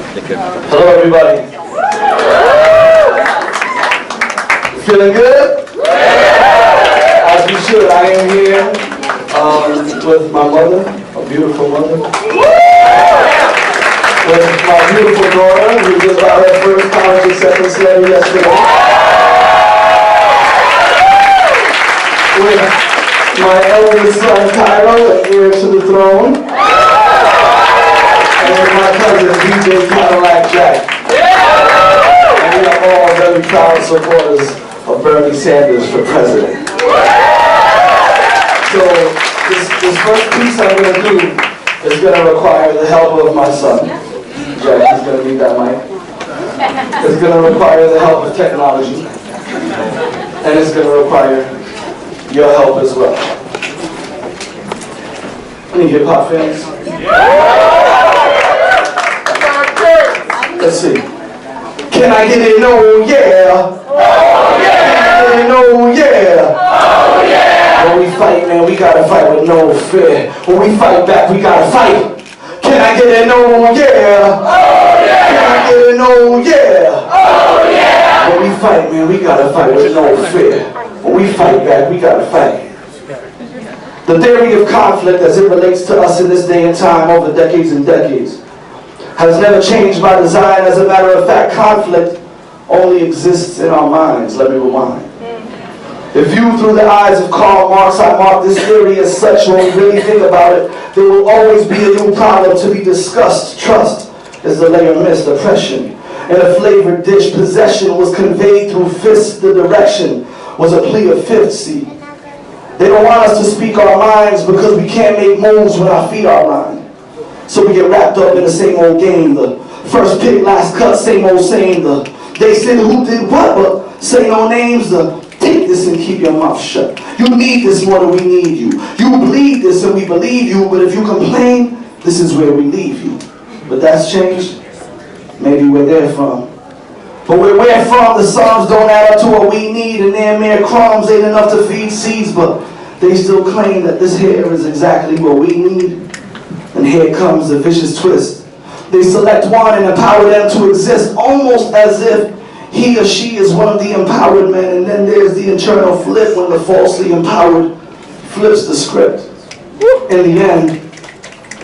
Hello, everybody. Feeling good? As we should. I am here with my mother, a beautiful mother, with my beautiful daughter, who just got her first college acceptance letter yesterday, with my eldest son, Cairo, an heir to the throne, and my cousin, DJ Cadillac Jack. And we are all very proud supporters of Bernie Sanders for president. So this first piece I'm going to do is going to require the help of my son. Jack is going to need that mic. It's going to require the help of technology. And it's going to require your help as well. Any hip-hop fans? Let's see. Can I get it? Oh yeah. Oh yeah. Can I get it? Oh yeah. Oh yeah. When we fight, man, we gotta fight with no fear. When we fight back, we gotta fight. Can I get it? Oh yeah. Oh yeah. Can I get it? Oh yeah. Oh yeah. When we fight, man, we gotta fight with no fear. When we fight back, we gotta fight. The theory of conflict as it relates to us in this day and time over decades and decades has never changed by design. As a matter of fact, conflict only exists in our minds. Let me rewind. If viewed through the eyes of Karl Marx, I mark this theory as such. When we really think about it, there will always be a new problem to be discussed. Trust is the layer missed, oppression. In a flavored dish, possession was conveyed through fists. The direction was a plea of fifth. See, they don't want us to speak our minds because we can't make moves when our feet are blind. So we get wrapped up in the same old game. The first pick, last cut, same old saying. They said who did what, but say no names. Take this and keep your mouth shut. You need this more than we need you. You bleed this and we believe you, but if you complain, this is where we leave you. But that's changed. Maybe where they're from. But where we're from, the sums don't add up to what we need, and their mere crumbs ain't enough to feed seeds, but they still claim that this here is exactly what we need. And here comes the vicious twist. They select one and empower them to exist, almost as if he or she is one of the empowered men, and then there's the internal flip when the falsely empowered flips the script. In the end,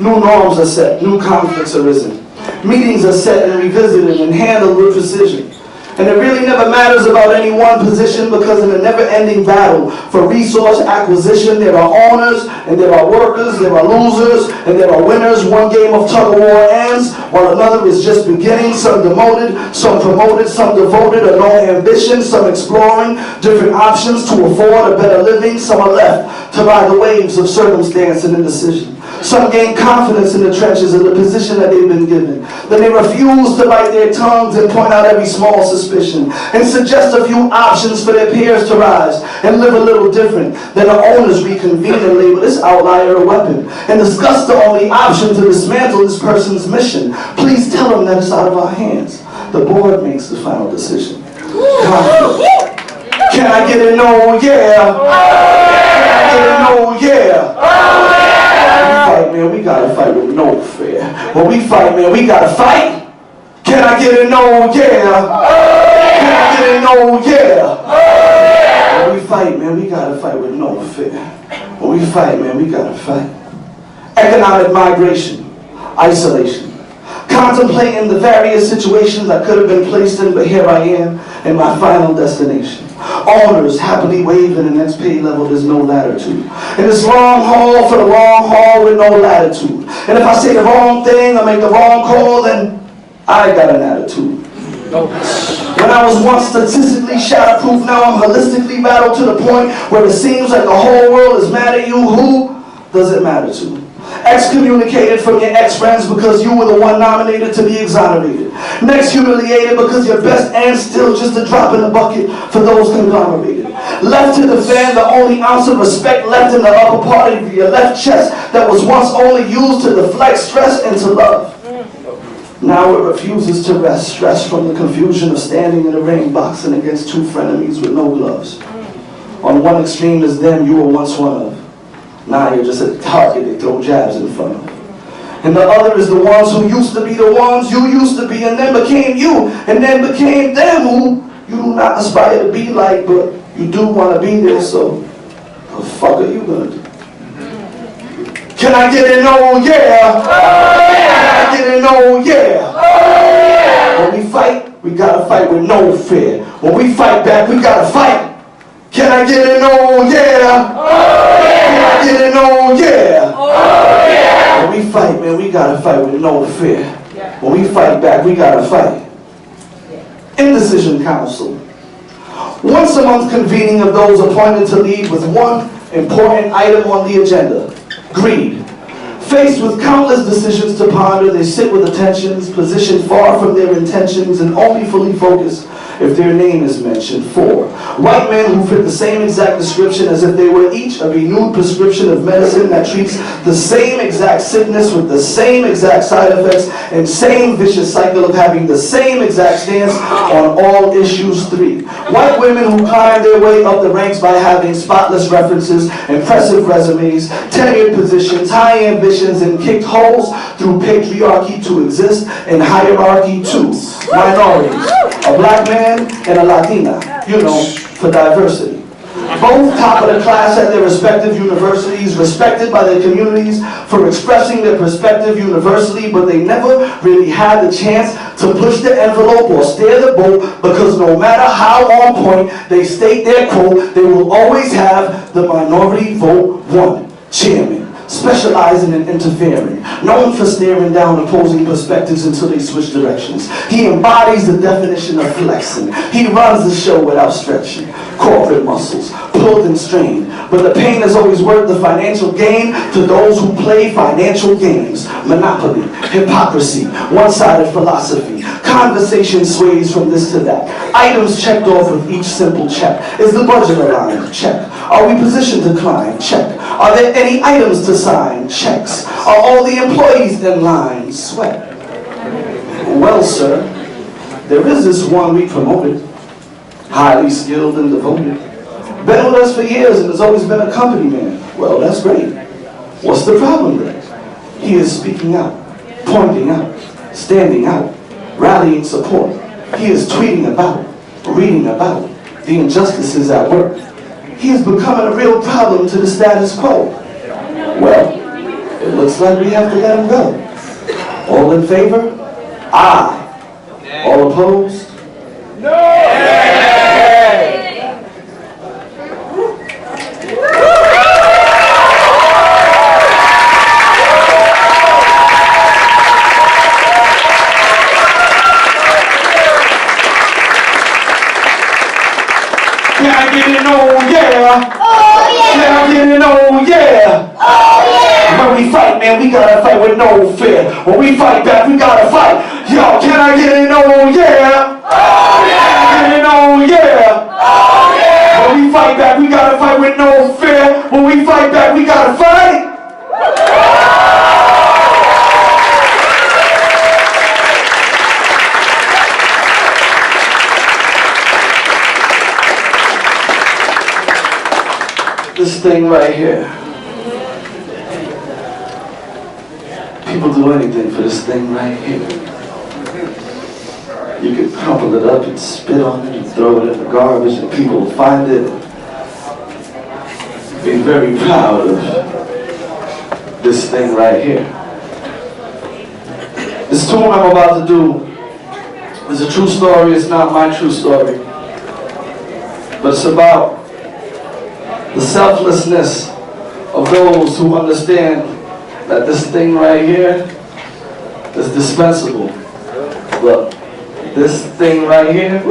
new norms are set, new conflicts are risen. Meetings are set and revisited and handled with precision. And it really never matters about any one position, because in a never-ending battle for resource acquisition, there are owners and there are workers, there are losers and there are winners. One game of tug-of-war ends while another is just beginning. Some demoted, some promoted, some devoted, a no ambition, some exploring different options to afford a better living. Some are left to ride the waves of circumstance and indecision. Some gain confidence in the trenches of the position that they've been given. Then they refuse to bite their tongues and point out every small suspicion and suggest a few options for their peers to rise and live a little different. Then the owners reconvene and label this outlier a weapon and discuss the only option to dismantle this person's mission. Please tell them that it's out of our hands. The board makes the final decision. Conflict. Can I get a no? Yeah. Can I get a no? Yeah. Fight, man, we gotta fight with no fear. When we fight, man, we gotta fight. Can I get a no? Yeah. Can I get a no? Yeah. When we fight, man, we gotta fight with no fear. When we fight, man, we gotta fight. Economic migration, isolation. Contemplating the various situations I could have been placed in, but here I am in my final destination. Owners happily waving the next pay level, there's no latitude. And this long haul for the long haul with no latitude. And if I say the wrong thing or make the wrong call, then I got an attitude. When I was once statistically shatterproof, now I'm holistically battled to the point where it seems like the whole world is mad at you. Who does it matter to? Excommunicated from your ex-friends because you were the one nominated to be exonerated. Next, humiliated because your best and still just a drop in the bucket for those conglomerated. Left to defend the only ounce of respect left in the upper part of your left chest that was once only used to deflect stress into love. Now it refuses to rest, stressed from the confusion of standing in the ring, boxing against two frenemies with no gloves. On one extreme is them you were once one of. Now you're just a target they throw jabs in front of. And the other is the ones who used to be the ones you used to be, and then became you, and then became them who you do not aspire to be like, but you do want to be there, so the fuck are you gonna do? Can I get an oh yeah? Oh yeah! Can I get an oh yeah? Oh yeah! When we fight, we gotta fight with no fear. When we fight back, we gotta fight. Can I get an oh yeah? Oh yeah! Can I get an oh yeah? Oh yeah! When we fight, man, we gotta fight with no fear. When we fight back, we gotta fight. Indecision Council. Once a month convening of those appointed to lead with one important item on the agenda: greed. Faced with countless decisions to ponder, they sit with attentions positioned far from their intentions and only fully focused if their name is mentioned. 4. White men who fit the same exact description as if they were each a renewed prescription of medicine that treats the same exact sickness with the same exact side effects and same vicious cycle of having the same exact stance on all issues. 3. White women who climb their way up the ranks by having spotless references, impressive resumes, tenured positions, high ambitions, and kicked holes through patriarchy to exist in hierarchy. 2. Minorities. A black man and a Latina, for diversity. Both top of the class at their respective universities, respected by their communities for expressing their perspective universally, but they never really had the chance to push the envelope or steer the boat, because no matter how on point they state their quote, they will always have the minority vote 1 chairman, specializing in interfering, known for staring down opposing perspectives until they switch directions. He embodies the definition of flexing. He runs the show without stretching. Corporate muscles, pulled and strained, but the pain is always worth the financial gain to those who play financial games. Monopoly, hypocrisy, one-sided philosophy. Conversation sways from this to that. Items checked off with each simple check. Is the budget aligned? Check. Are we positioned to climb? Check. Are there any items to sign? Checks. Are all the employees in line? Sweat. Well, sir, there is this one we promoted. Highly skilled and devoted. Been with us for years and has always been a company man. Well, that's great. What's the problem then? He is speaking out, pointing out, standing out, rallying support. He is tweeting about, reading about the injustices at work. He is becoming a real problem to the status quo. Well, it looks like we have to let him go. All in favor? Aye. All opposed? No! Can I get an oh yeah? Oh yeah! Can I get an oh yeah? Oh yeah! When we fight, man, we gotta fight with no fear. When we fight back, we gotta fight. Yo, can I get an oh yeah? Oh yeah! Can I get an oh yeah? Oh yeah! When we fight back, we gotta fight with no fear. When we fight back, we gotta fight. This thing right here. People do anything for this thing right here. You can crumple it up and spit on it and throw it in the garbage and people will find it and be very proud of this thing right here. This tune I'm about to do is a true story. It's not my true story, but it's about the selflessness of those who understand that this thing right here is dispensable. Look, this thing right here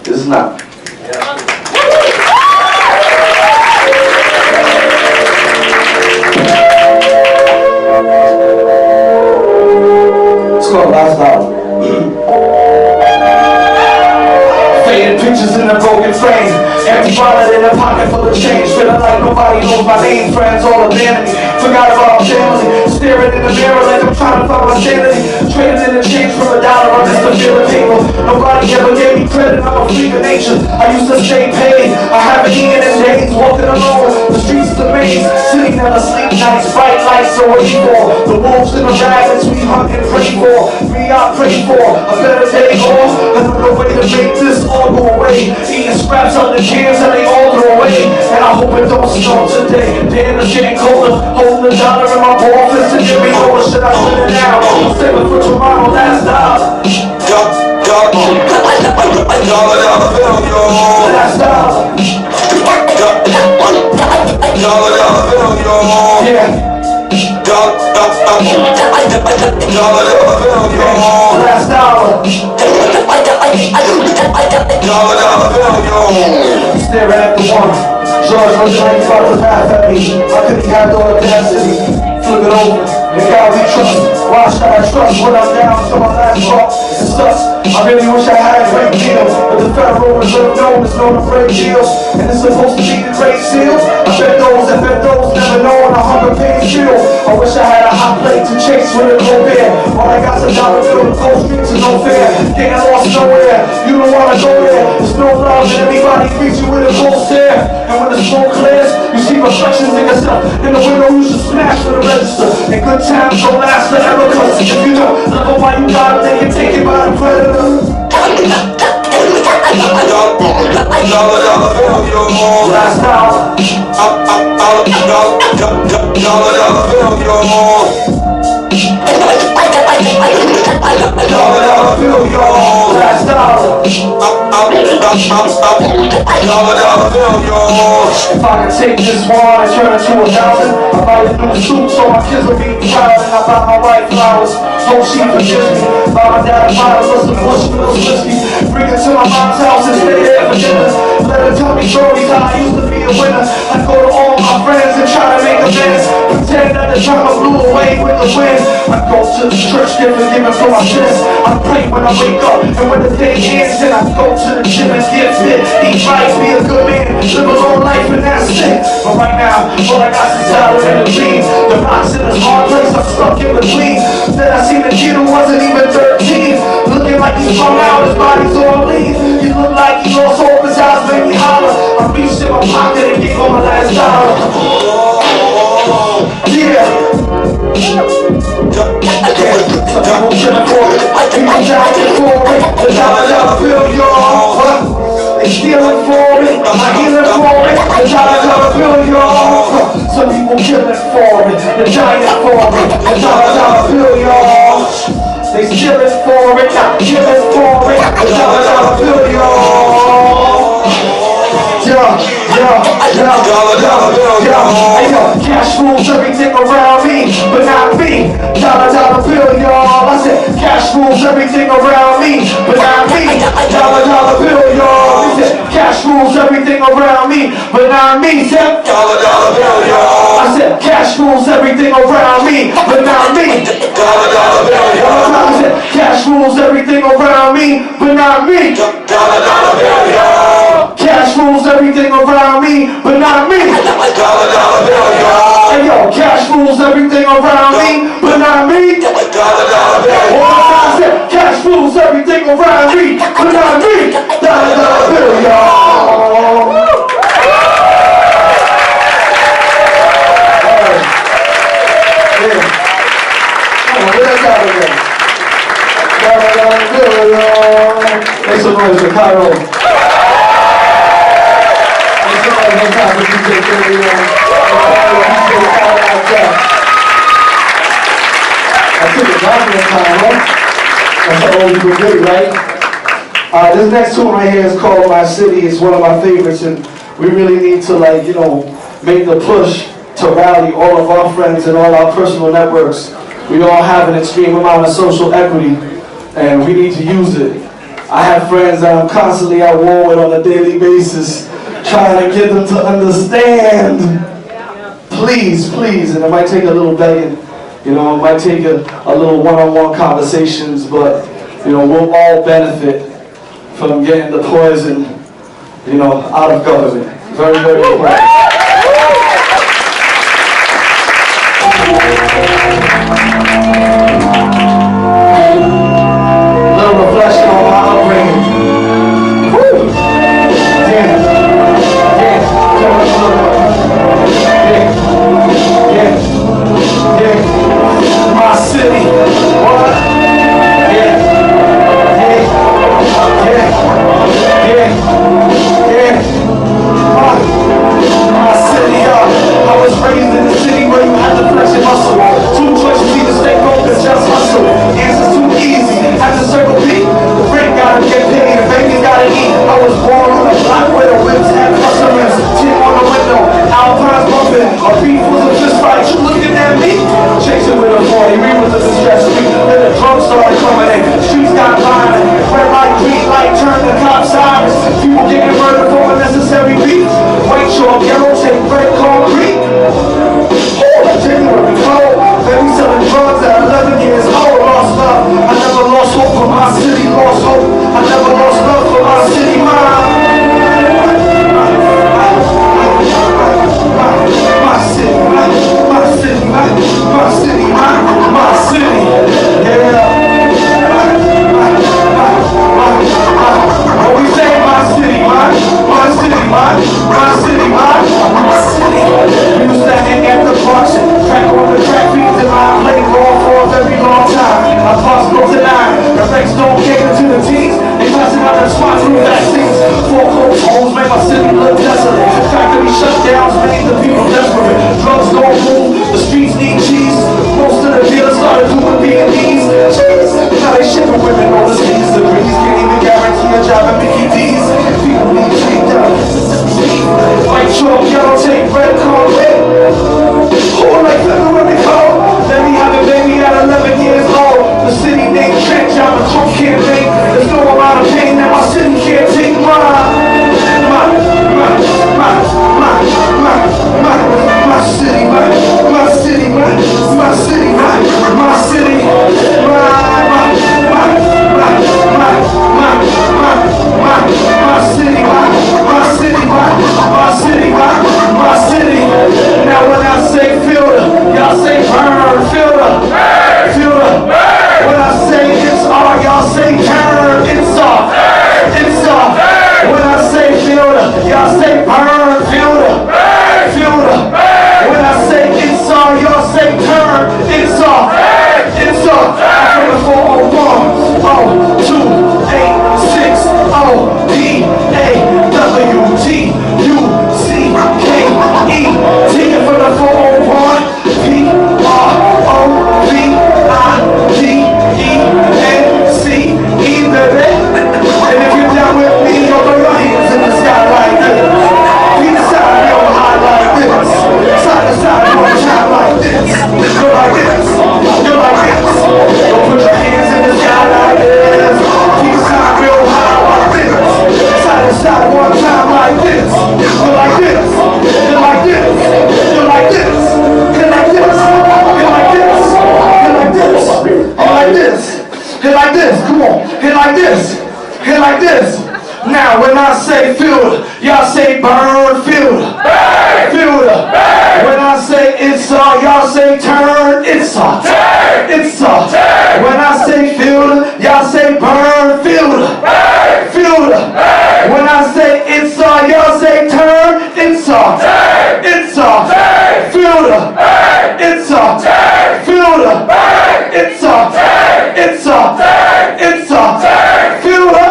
is not. It's called Last Dollar. Faded pictures in a broken frame, empty wallet in a pocket full of change. Feeling like nobody knows my name, friends all abandoned me. Forgot about my family, staring in the mirror like I'm trying to find my sanity. Traded in the change from $1 on just a bill of paper. Nobody ever gave me credit, I'm a freak of nature. I used to stay paid, I haven't eaten in days, walking alone. The streets of the rays. City never sleep nights, bright lights so what you for. The wolves and the rabbits we hunt and pray for. Me I pray for a better day off. Another way to make this all go away. Eating scraps on the cans and they all go away. And I hope it don't snow today. Damn, it's getting colder. Holding the dollar in my office and give me over. Should I spend it now? I'm saving for tomorrow, last dollar. Dollar bill, yo. Last dollar. Dollar bill, yo. Yeah. Dollar bill, yo. Last dollar. Dollar bill, yo. Staring at the one. George was 95 to laugh at me. I couldn't have the audacity. Flip it over. The God we trust. Why should I trust when I'm down to my last drop? It sucks. I really wish I had a great deal, but the Federal Reserve known is known to break deals, and it's supposed to be the great seal. I bet those never know when a hunger pains chill. I wish I had a hot plate to chase with a cold beer. All I got's a dollar bill to cold streets and no fair. Getting lost nowhere, you don't wanna go there. There's no love and everybody greets you with a cold stare. And when the smoke clears, you see reflections in yourself. In the window you should smash for the register. And good times don't last forever, cause if you don't look at why you got it, then you're taken by the predator. Dollar bill, yo. Last dollar. Dollar bill, yo. Dollar bill, yo. Last dollar. Dollar bill, yo. If I could take this one and turn it to 1,000, I buy a new suit so my kids will be proud. And I buy my wife flowers, hope she forgives me. Buy my dad a bottle of some Bushmills whiskey. Bring it to my mom's house and stay there for dinner. Let her tell me stories how I used to be a winner. I go to all my friends and try to make amends. Pretend that the drama blew away with the wind. I go to the church, get forgiven for my sins. I pray when I wake up, and when the day ends, then I go to the gym and get fit. Eat right, be a good man, live a long life, and that's it. But right now, all I got is dollar and a dream. The box in this hard place, I'm stuck in between. Then I seen the kid who wasn't even 13, looking like he's strung out, his body's all lean. He looked like he lost hope, his eyes made me holler. I reached in my pocket and gave him my last dollar. Yeah. Some people killing for it, people dying for it. The dollar bill, y'all. They stealing for it, I'm healing for it. The dollar bill, y'all. Some people killing for it, they're dying for it. The dollar bill, y'all. They stealing for it, killing for it. The dollar bill, y'all. Dollar bill, y'all. Cash rules everything around me, but not me. Dollar bill, y'all. I said cash rules everything around me, but not me. Dollar bill, y'all. I said cash rules everything around me, but not me. Dollar bill, y'all. I said cash rules everything around me, but not me. Dollar bill, y'all. I said cash rules everything around me, but not me. Dollar bill, y'all. Cash rules everything around me, but not me. Dollar bill, y'all. Hey yo, cash rules everything around me, but not me. Dollar bill, y'all. I said cash rules everything around me, but not me. Dollar bill, y'all. Dollar bill, y'all. Make some noise for Cairo. I took it back in time, huh? That's how old you can get, right? This next tune right here is called My City. It's one of my favorites, and we really need to, like, you know, make the push to rally all of our friends and all our personal networks. We all have an extreme amount of social equity, and we need to use it. I have friends that I'm constantly at war with on a daily basis, trying to get them to understand. Please, please, and it might take a little begging, you know, it might take a little one-on-one conversations, but, you know, we'll all benefit from getting the poison, you know, out of government. Very, very important. Little reflection on my upbringing. Woo! Damn. Yeah. my city look desolate. Factory shutdowns made the people desperate. Drugs don't move, the streets need cheese. Most of the dealers started doing B&Bs. Now they shipping women overseas. The breeze can't even guarantee a job at Mickey D's. People need change out. White chalk, yellow tape, red carpet. Whole like February cold. Let me have a baby at 11 years old. The city named Trench, I'm a Trump campaign. There's no amount of pain that my city can't take. My city, my city, my city, my city, my city. Now when I say filter, y'all say burn, filter. When I say it's R, y'all say turn, it's off. When I say filter, y'all say burn, filter. When I say it's R, y'all say turn, it's off. I'm from the 401, 2, 8, 6, O, P, A, W, T, U, C, K, E. Taking from the 401, P, R, O, V, I, D, E, N, C, E, baby. And if you're down with me, you'll throw your hands in the sky like this. Peace side, real high like this. Side to side, one time like this. Go like this. You're like this. Don't put your hands in the sky like this. Peace side, real high like this. Side to side, one time like this. Go like this. You're like this. You're like this. You're like this. You're like this. You're like this. You're like this. You're like this. Come on. You're like this. You're like this. Now when I say filter, y'all say burn, filter. When I say it's all, y'all say turn, it's all. When I say filter, y'all say burn, filter. When I say it's all, y'all say turn, it's all. Filter. It's all. Filter. It's all. Filter.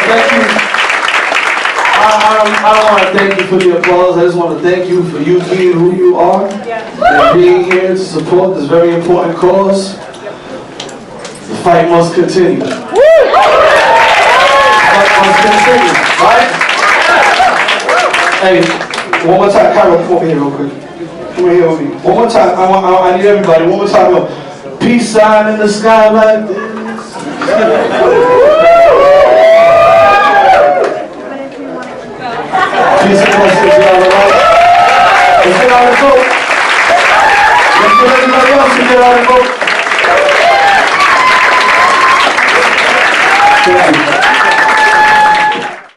Thank you. I don't want to thank you for the applause. I just want to thank you for you being who you are and being here to support this very important cause. The fight must continue. The fight must continue, right? Hey, one more time, Kyra, come over here real quick. Come over here with me. One more time. I need everybody. One more time. Peace sign in the sky like this. Peace and blessings, y'all, all right? Let's get out and vote. Let's get everybody else to get out and vote. Thank you.